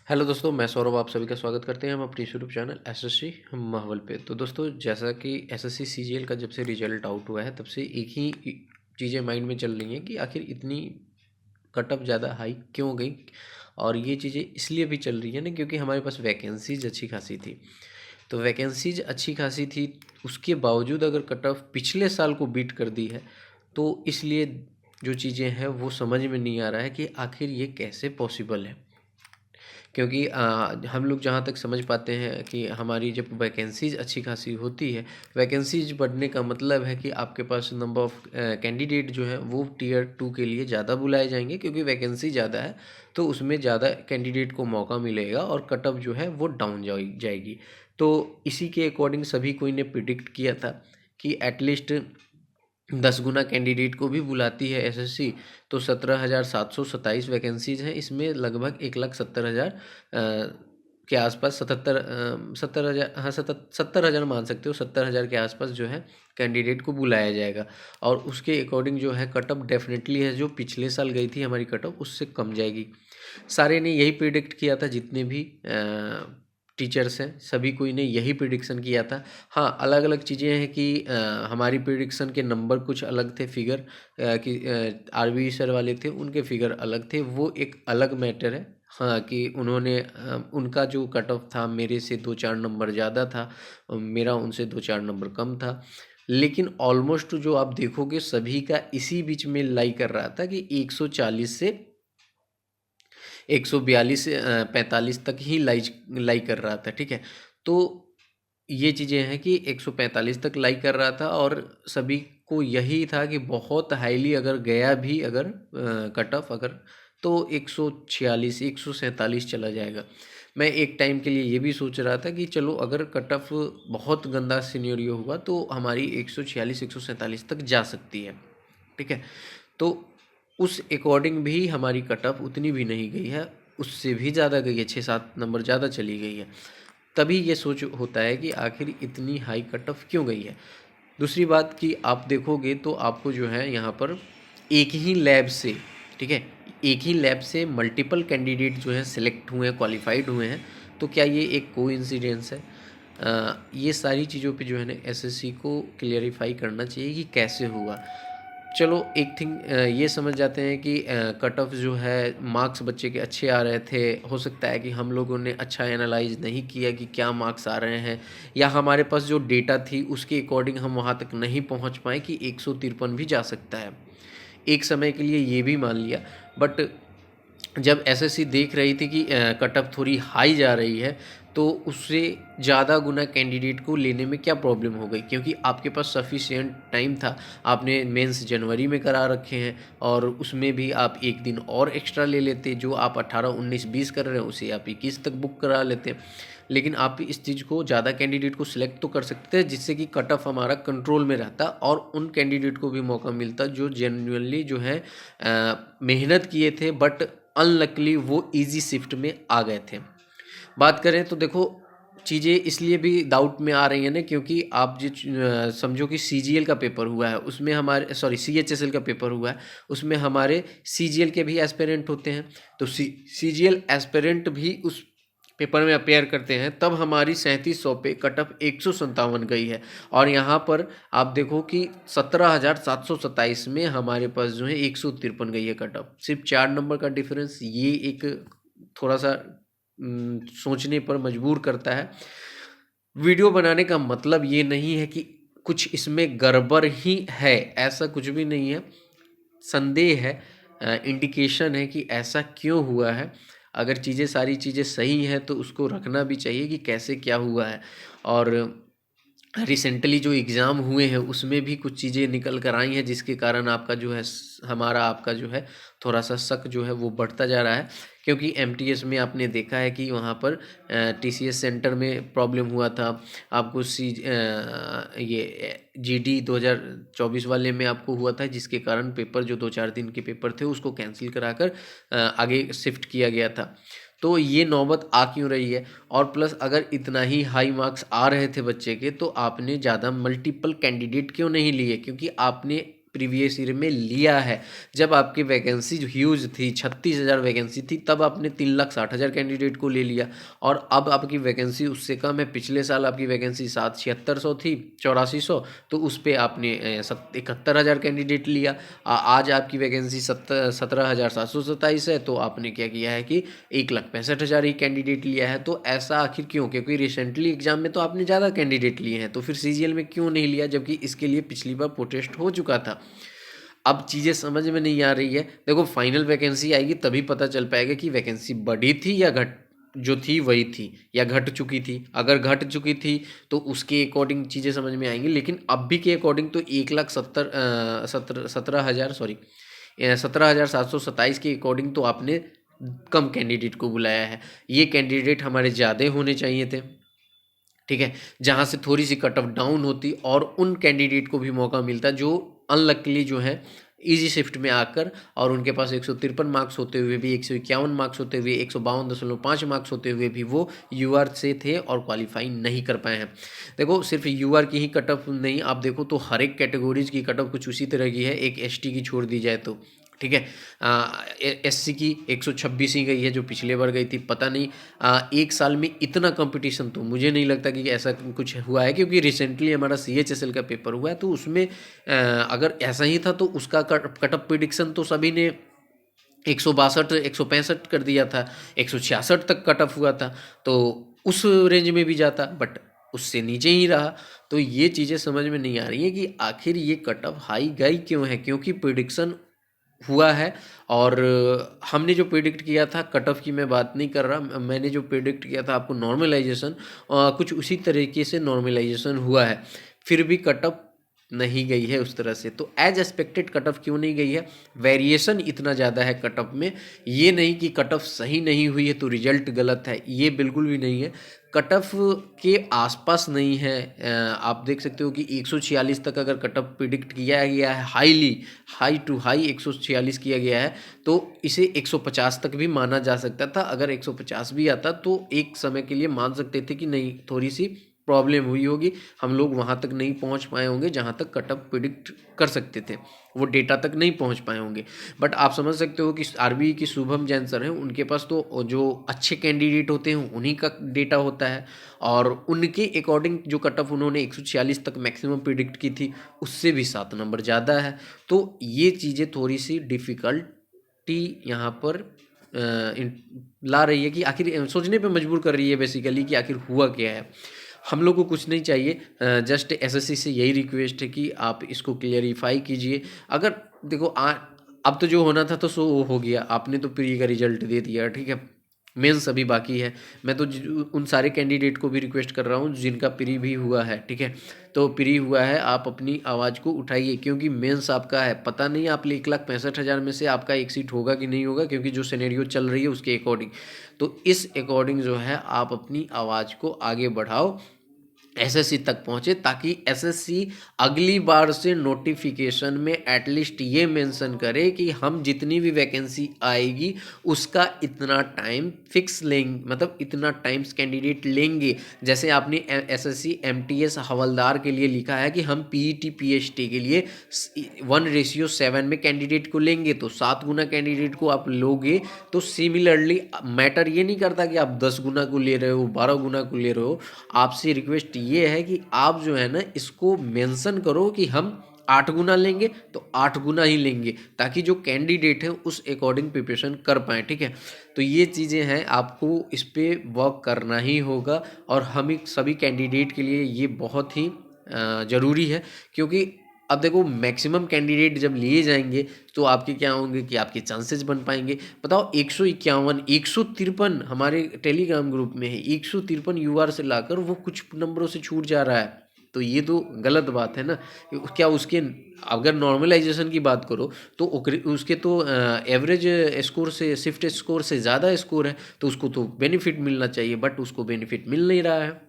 Hello दोस्तों, मैं सौरभ आप सभी का स्वागत करते हैं हम अपने यूट्यूब चैनल एसएससी माहौल पे। तो दोस्तों, जैसा कि एसएससी सीजीएल का जब से रिजल्ट आउट हुआ है तब से एक ही चीज़ें माइंड में चल रही हैं कि आखिर इतनी कट ऑफ ज़्यादा हाई क्यों गई। और ये चीज़ें इसलिए भी चल रही है ना क्योंकि हमारे पास वैकेंसीज अच्छी खासी थी। तो वैकेंसीज अच्छी खासी थी, उसके बावजूद अगर कट ऑफ पिछले साल को बीट कर दी है तो इसलिए जो चीज़ें हैं वो समझ में नहीं आ रहा है कि आखिर ये कैसे पॉसिबल है। क्योंकि हम लोग जहाँ तक समझ पाते हैं कि हमारी जब वैकेंसीज अच्छी खासी होती है, वैकेंसीज बढ़ने का मतलब है कि आपके पास नंबर ऑफ़ कैंडिडेट जो है वो टियर 2 के लिए ज़्यादा बुलाए जाएंगे, क्योंकि वैकेंसी ज़्यादा है तो उसमें ज़्यादा कैंडिडेट को मौका मिलेगा और कट ऑफ जो है वो डाउन जाएगी। तो इसी के अकॉर्डिंग सभी कोई ने प्रिडिक्ट किया था कि एटलीस्ट 10 गुना कैंडिडेट को भी बुलाती है एसएससी। तो 17,727 वैकेंसीज़ हैं, इसमें लगभग 1,70,000 के आसपास 70,000, हाँ 70,000 मान सकते हो, 70,000 के आसपास जो है कैंडिडेट को बुलाया जाएगा। और उसके अकॉर्डिंग जो है कट ऑफ डेफिनेटली है, जो पिछले साल गई थी हमारी कट ऑफ उससे कम जाएगी। सारे ने यही प्रिडिक्ट किया था, जितने भी टीचर्स हैं सभी कोई ने यही प्रिडिक्शन किया था। हाँ, अलग अलग चीज़ें हैं कि हमारी प्रिडिक्शन के नंबर कुछ अलग थे, फिगर कि आरबी सर वाले थे उनके फिगर अलग थे, वो एक अलग मैटर है। हाँ, कि उन्होंने उनका जो कट ऑफ था मेरे से 2-4 नंबर ज़्यादा था, मेरा उनसे 2-4 नंबर कम था। लेकिन ऑलमोस्ट जो आप देखोगे सभी का इसी बीच में लाई कर रहा था कि 140 से 142 से 45 तक ही लाई कर रहा था। ठीक है, तो ये चीज़ें हैं कि 145 तक लाई कर रहा था और सभी को यही था कि बहुत हाईली अगर गया भी, अगर कट ऑफ अगर, तो 146 147 चला जाएगा। मैं एक टाइम के लिए ये भी सोच रहा था कि चलो अगर कट ऑफ बहुत गंदा सिनेरियो हुआ तो हमारी 146 147 तक जा सकती है। ठीक है, तो उस अकॉर्डिंग भी हमारी कट ऑफ उतनी भी नहीं गई है, उससे भी ज़्यादा गई है, 6-7 नंबर ज़्यादा चली गई है। तभी ये सोच होता है कि आखिर इतनी हाई कट ऑफ क्यों गई है। दूसरी बात कि आप देखोगे तो आपको जो है यहाँ पर एक ही लैब से, ठीक है, एक ही लैब से मल्टीपल कैंडिडेट जो हैं सिलेक्ट हुए हैं, क्वालिफाइड हुए हैं। तो क्या ये एक कोइंसिडेंस है? ये सारी चीज़ों पे जो है ना एसएससी को क्लियरिफाई करना चाहिए कि कैसे हुआ। चलो एक थिंग ये समझ जाते हैं कि कट ऑफ जो है मार्क्स बच्चे के अच्छे आ रहे थे, हो सकता है कि हम लोगों ने अच्छा एनालाइज नहीं किया कि क्या मार्क्स आ रहे हैं, या हमारे पास जो डेटा थी उसके अकॉर्डिंग हम वहाँ तक नहीं पहुँच पाए कि 153 भी जा सकता है। एक समय के लिए ये भी मान लिया, बट जब एसएससी देख रही थी कि कट ऑफ थोड़ी हाई जा रही है तो उससे ज़्यादा गुना कैंडिडेट को लेने में क्या प्रॉब्लम हो गई, क्योंकि आपके पास सफिशिएंट टाइम था। आपने मेंस जनवरी में करा रखे हैं और उसमें भी आप एक दिन और एक्स्ट्रा ले लेते, जो आप 18 19 20 कर रहे हैं उसे आप 21 तक बुक करा लेते। लेकिन आप इस चीज़ को ज़्यादा कैंडिडेट को सिलेक्ट तो कर सकते हैं जिससे कि कट ऑफ हमारा कंट्रोल में रहता और उन कैंडिडेट को भी मौका मिलता जो जेन्युइनली जो है मेहनत किए थे, बट अनलकली वो इजी शिफ्ट में आ गए थे। बात करें तो देखो, चीज़ें इसलिए भी डाउट में आ रही हैं ना क्योंकि आप जो समझो कि सीजीएल का पेपर हुआ है, उसमें हमारे सीएचएसएल का पेपर हुआ है, उसमें हमारे सीजीएल के भी एस्पिरेंट होते हैं। तो सीजीएल एस्पिरेंट भी उस पेपर में अपेयर करते हैं, तब हमारी 3700 पे कट ऑफ 157 गई है। और यहाँ पर आप देखो कि 17,727 में हमारे पास जो है 153 गई है कट ऑफ, सिर्फ 4 नंबर का डिफरेंस। ये एक थोड़ा सा सोचने पर मजबूर करता है। वीडियो बनाने का मतलब ये नहीं है कि कुछ इसमें गड़बड़ ही है, ऐसा कुछ भी नहीं है। संदेह है, इंडिकेशन है कि ऐसा क्यों हुआ है। अगर सारी चीज़ें सही हैं तो उसको रखना भी चाहिए कि कैसे क्या हुआ है। और रिसेंटली जो एग्ज़ाम हुए हैं उसमें भी कुछ चीज़ें निकल कर आई हैं जिसके कारण आपका जो है हमारा आपका जो है थोड़ा सा शक जो है वो बढ़ता जा रहा है। क्योंकि एमटीएस में आपने देखा है कि वहाँ पर टीसीएस सेंटर में प्रॉब्लम हुआ था। आपको ये जीडी 2024 वाले में आपको हुआ था, जिसके कारण पेपर जो 2-4 दिन के पेपर थे उसको कैंसिल कराकर आगे शिफ्ट किया गया था। तो ये नौबत आ क्यों रही है? और प्लस अगर इतना ही हाई मार्क्स आ रहे थे बच्चे के तो आपने ज़्यादा मल्टीपल कैंडिडेट क्यों नहीं लिए? क्योंकि आपने प्रीवियस ईयर में लिया है। जब आपकी वैकेंसी ह्यूज थी, 36,000 वैकेंसी थी, तब आपने 3,60,000 कैंडिडेट को ले लिया, और अब आपकी वैकेंसी उससे कम है। पिछले साल आपकी वैकेंसी 7600 थी, 8400, तो उस पर आपने 71,000 कैंडिडेट लिया। आज आपकी वैकेंसी 17,727 है, तो आपने क्या किया है कि 1,65,000 ही कैंडिडेट लिया है। तो ऐसा आखिर क्यों? क्योंकि रिसेंटली एग्जाम में तो आपने ज़्यादा कैंडिडेट लिए हैं, तो फिर सीजीएल में क्यों नहीं लिया, जबकि इसके लिए पिछली बार प्रोटेस्ट हो चुका था। अब चीज़ें समझ में नहीं आ रही है। देखो, फाइनल वैकेंसी आएगी तभी पता चल पाएगा कि वैकेंसी बढ़ी थी या घट, जो थी वही थी, या घट चुकी थी। अगर घट चुकी थी तो उसके अकॉर्डिंग चीज़ें समझ में आएंगी, लेकिन अभी के अकॉर्डिंग तो 17,727 के अकॉर्डिंग तो आपने कम कैंडिडेट को बुलाया है। ये कैंडिडेट हमारे ज़्यादा होने चाहिए थे, ठीक है, जहाँ से थोड़ी सी कट ऑफ डाउन होती और उन कैंडिडेट को भी मौका मिलता जो अनलकली जो है इजी शिफ्ट में आकर, और उनके पास 153 मार्क्स होते हुए भी, 151 मार्क्स होते हुए, 152.5 मार्क्स होते हुए भी वो यूआर से थे और क्वालिफाई नहीं कर पाए हैं। देखो, सिर्फ यूआर की ही कट ऑफ नहीं, आप देखो तो हर एक कैटेगरीज की कट ऑफ कुछ उसी तरह की है। एक एसटी की छोड़ दी जाए तो, ठीक है, एससी की 126 ही गई है, जो पिछले बार गई थी। पता नहीं एक साल में इतना कंपटीशन तो मुझे नहीं लगता कि ऐसा कुछ हुआ है, क्योंकि रिसेंटली हमारा सीएचएसएल का पेपर हुआ है, तो उसमें अगर ऐसा ही था तो उसका कट ऑफ प्रिडिक्शन तो सभी ने 162 165 कर दिया था, 166 तक कट ऑफ हुआ था, तो उस रेंज में भी जाता, बट उससे नीचे ही रहा। तो ये चीज़ें समझ में नहीं आ रही है कि आखिर ये कट ऑफ हाई गई क्यों है, क्योंकि प्रिडिक्शन हुआ है। और हमने जो प्रिडिक्ट किया था, कट ऑफ की मैं बात नहीं कर रहा, मैंने जो प्रिडिक्ट किया था आपको नॉर्मलाइजेशन, कुछ उसी तरीके से नॉर्मलाइजेशन हुआ है, फिर भी कट ऑफ नहीं गई है उस तरह से। तो एज एक्सपेक्टेड कट ऑफ क्यों नहीं गई है? वेरिएशन इतना ज़्यादा है कट ऑफ में। ये नहीं कि कट ऑफ सही नहीं हुई है तो रिजल्ट गलत है, ये बिल्कुल भी नहीं है। कट ऑफ के आसपास नहीं है। आप देख सकते हो कि 146 तक अगर कट ऑफ प्रिडिक्ट किया गया है, हाई टू हाई 146 किया गया है, तो इसे 150 तक भी माना जा सकता था। अगर 150 भी आता तो एक समय के लिए मान सकते थे कि नहीं, थोड़ी सी प्रॉब्लम हुई होगी, हम लोग वहाँ तक नहीं पहुँच पाए होंगे जहाँ तक कट ऑफ प्रिडिक्ट कर सकते थे, वो डेटा तक नहीं पहुँच पाए होंगे। बट आप समझ सकते हो कि आरबीआई की शुभम जैन सर हैं, उनके पास तो जो अच्छे कैंडिडेट होते हैं उन्हीं का डेटा होता है, और उनके अकॉर्डिंग जो कट ऑफ उन्होंने 146 तक मैक्सिमम प्रिडिक्ट की थी, उससे भी 7 नंबर ज़्यादा है। तो ये चीज़ें थोड़ी सी डिफ़िकल्टी यहाँ पर ला रही है कि आखिर सोचने पे मजबूर कर रही है बेसिकली कि आखिर हुआ क्या है। हम लोग को कुछ नहीं चाहिए, जस्ट एसएससी से यही रिक्वेस्ट है कि आप इसको क्लियरिफाई कीजिए। अगर देखो अब तो जो होना था तो सो हो गया, आपने तो प्री का रिजल्ट दे दिया, ठीक है, मेंस अभी बाकी है। मैं तो उन सारे कैंडिडेट को भी रिक्वेस्ट कर रहा हूँ जिनका प्री भी हुआ है, ठीक है, तो प्री हुआ है, आप अपनी आवाज़ को उठाइए, क्योंकि मेंस आपका है। पता नहीं आप 1,65,000 में से आपका एक सीट होगा कि नहीं होगा, क्योंकि जो सिनेरियो चल रही है उसके अकॉर्डिंग। तो इस अकॉर्डिंग जो है आप अपनी आवाज़ को आगे बढ़ाओ, एसएससी तक पहुंचे, ताकि एसएससी अगली बार से नोटिफिकेशन में एटलीस्ट ये मेंशन करे कि हम जितनी भी वैकेंसी आएगी उसका इतना टाइम फिक्स लेंगे, मतलब इतना टाइम्स कैंडिडेट लेंगे। जैसे आपने एसएससी एमटीएस हवलदार के लिए लिखा है कि हम पीईटी पीएचटी के लिए 1:7 में कैंडिडेट को लेंगे, तो 7 गुना कैंडिडेट को आप लोगे। तो सिमिलरली मैटर ये नहीं करता कि आप 10 गुना को ले रहे हो, 12 गुना को ले रहे हो। आपसे रिक्वेस्ट ये है कि आप जो है ना, इसको मेंशन करो कि हम 8 गुना लेंगे तो 8 गुना ही लेंगे, ताकि जो कैंडिडेट है उस अकॉर्डिंग प्रिपरेशन कर पाए, ठीक है। तो ये चीज़ें हैं, आपको इस पर वर्क करना ही होगा, और हम सभी कैंडिडेट के लिए ये बहुत ही ज़रूरी है। क्योंकि अब देखो, मैक्सिमम कैंडिडेट जब लिए जाएंगे तो आपके क्या होंगे कि आपके चांसेस बन पाएंगे। बताओ, 151 153 हमारे टेलीग्राम ग्रुप में है, 153 यूआर से लाकर वो कुछ नंबरों से छूट जा रहा है, तो ये तो गलत बात है ना। क्या उसके, अगर नॉर्मलाइजेशन की बात करो तो उसके तो एवरेज स्कोर से, शिफ्ट स्कोर से ज़्यादा स्कोर है, तो उसको तो बेनिफिट मिलना चाहिए, बट उसको बेनिफिट मिल नहीं रहा है।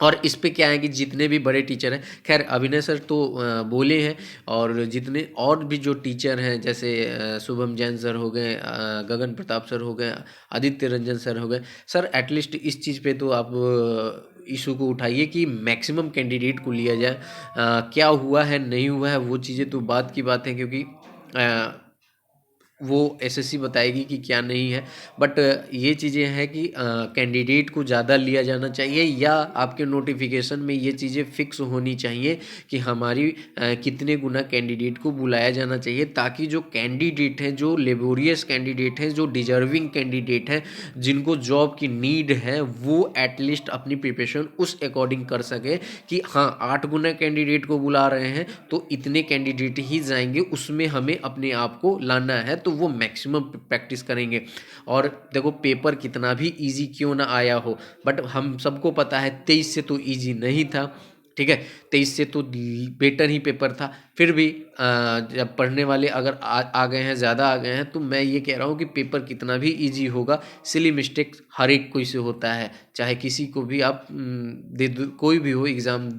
और इस पे क्या है कि जितने भी बड़े टीचर हैं, खैर अभिनय सर तो बोले हैं, और जितने और भी जो टीचर हैं, जैसे शुभम जैन सर हो गए, गगन प्रताप सर हो गए, आदित्य रंजन सर हो गए, सर एटलीस्ट इस चीज़ पे तो आप इशू को उठाइए कि मैक्सिमम कैंडिडेट को लिया जाए। क्या हुआ है नहीं हुआ है वो चीज़ें तो बात की बात है, क्योंकि वो एसएससी बताएगी कि क्या नहीं है। बट ये चीज़ें हैं कि कैंडिडेट को ज़्यादा लिया जाना चाहिए, या आपके नोटिफिकेशन में ये चीज़ें फिक्स होनी चाहिए कि हमारी कितने गुना कैंडिडेट को बुलाया जाना चाहिए, ताकि जो कैंडिडेट हैं, जो लेबोरियस कैंडिडेट हैं, जो डिजर्विंग कैंडिडेट हैं, जिनको जॉब की नीड है, वो एटलीस्ट अपनी प्रिपरेशन उस अकॉर्डिंग कर सके कि हाँ 8 गुना कैंडिडेट को बुला रहे हैं तो इतने कैंडिडेट ही जाएंगे, उसमें हमें अपने आप को लाना है, तो वो मैक्सिमम प्रैक्टिस करेंगे। और देखो पेपर कितना भी इजी क्यों ना आया हो, बट हम सबको पता है 23 से तो इजी नहीं था, ठीक है, 23 से तो बेटर ही पेपर था। फिर भी जब पढ़ने वाले अगर आ गए हैं, ज़्यादा आ गए हैं, तो मैं ये कह रहा हूँ कि पेपर कितना भी इजी होगा, सिली मिस्टेक हर एक कोई से होता है। चाहे किसी को भी आप दे दो, कोई भी हो एग्ज़ाम,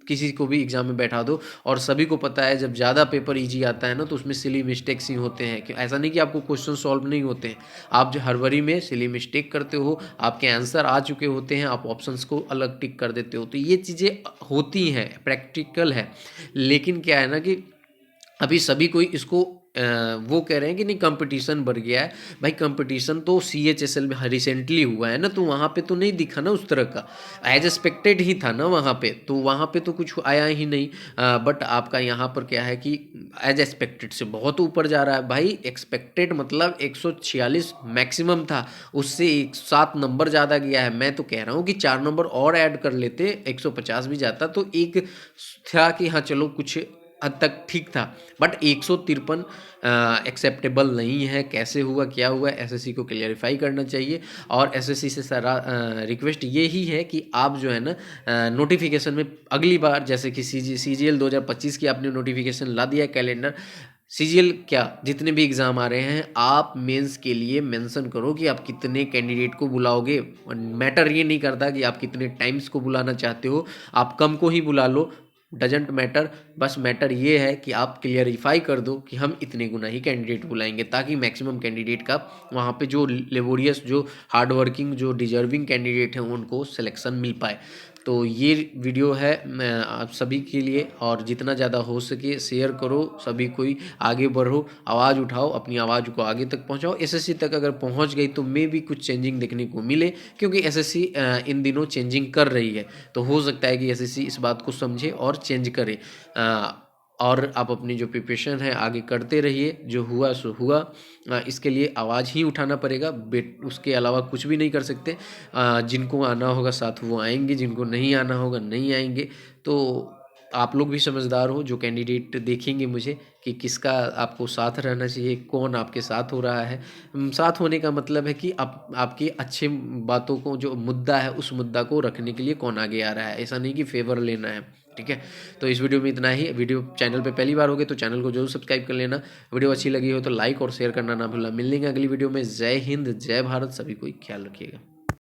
किसी को भी एग्ज़ाम में बैठा दो, और सभी को पता है जब ज़्यादा पेपर इजी आता है ना तो उसमें सिली मिस्टेक्स ही होते हैं। कि ऐसा नहीं कि आपको क्वेश्चन सॉल्व नहीं होते हैं, आप जो हड़बड़ी में सिली मिस्टेक करते हो, आपके आंसर आ चुके होते हैं, आप ऑप्शंस को अलग टिक कर देते हो, तो ये चीज़ें होती हैं, प्रैक्टिकल है। लेकिन क्या है ना कि अभी सभी कोई इसको वो कह रहे हैं कि नहीं कंपटीशन बढ़ गया है। भाई कंपटीशन तो CHSL में रिसेंटली हुआ है ना, तो वहाँ पे तो नहीं दिखा ना उस तरह का, एज एक्सपेक्टेड ही था ना वहाँ पे, तो वहाँ पे तो कुछ आया ही नहीं। बट आपका यहाँ पर क्या है कि एज एक्सपेक्टेड से बहुत ऊपर जा रहा है। भाई एक्सपेक्टेड मतलब 146 मैक्सिमम था, उससे 7 नंबर ज़्यादा गया है। मैं तो कह रहा हूँ कि 4 नंबर और ऐड कर लेते, 150 भी जाता तो एक था कि हाँ चलो कुछ हद तक ठीक था। बट 153 एक्सेप्टेबल नहीं है। कैसे हुआ, क्या हुआ, एसएससी को क्लियरिफाई करना चाहिए। और एसएससी से सारा रिक्वेस्ट ये ही है कि आप जो है ना नोटिफिकेशन में अगली बार, जैसे कि CGL 2025 की आपने नोटिफिकेशन ला दिया कैलेंडर, CGL क्या जितने भी एग्ज़ाम आ रहे हैं, आप मेंस के लिए मेंशन करो कि आप कितने कैंडिडेट को बुलाओगे। मैटर ये नहीं करता कि आप कितने टाइम्स को बुलाना चाहते हो, आप कम को ही बुला लो, डजेंट मैटर। बस मैटर ये है कि आप क्लियरिफाई कर दो कि हम इतने गुना ही कैंडिडेट बुलाएंगे, ताकि मैक्सिमम कैंडिडेट का वहाँ पे जो लेबोरियस, जो हार्ड वर्किंग, जो डिजर्विंग कैंडिडेट हैं उनको सिलेक्शन मिल पाए। तो ये वीडियो है मैं आप सभी के लिए, और जितना ज़्यादा हो सके शेयर करो, सभी कोई आगे बढ़ो, आवाज़ उठाओ, अपनी आवाज़ को आगे तक पहुंचाओ। एसएससी तक अगर पहुंच गई तो मे भी कुछ चेंजिंग देखने को मिले, क्योंकि एसएससी इन दिनों चेंजिंग कर रही है, तो हो सकता है कि एसएससी इस बात को समझे और चेंज करे। और आप अपनी जो प्रिपरेशन है आगे करते रहिए, जो हुआ सो हुआ। इसके लिए आवाज़ ही उठाना पड़ेगा, उसके अलावा कुछ भी नहीं कर सकते। जिनको आना होगा साथ वो आएंगे, जिनको नहीं आना होगा नहीं आएंगे। तो आप लोग भी समझदार हो, जो कैंडिडेट देखेंगे मुझे कि किसका आपको साथ रहना चाहिए, कौन आपके साथ हो रहा है। साथ होने का मतलब है कि आप आपकी अच्छे बातों को, जो मुद्दा है उस मुद्दा को रखने के लिए कौन आगे आ रहा है, ऐसा नहीं कि फेवर लेना है, ठीक है। तो इस वीडियो में इतना ही। वीडियो चैनल पे पहली बार हो गए तो चैनल को जरूर सब्सक्राइब कर लेना। वीडियो अच्छी लगी हो तो लाइक और शेयर करना ना भूलना। मिलेंगे अगली वीडियो में। जय हिंद, जय भारत, सभी कोई ख्याल रखिएगा।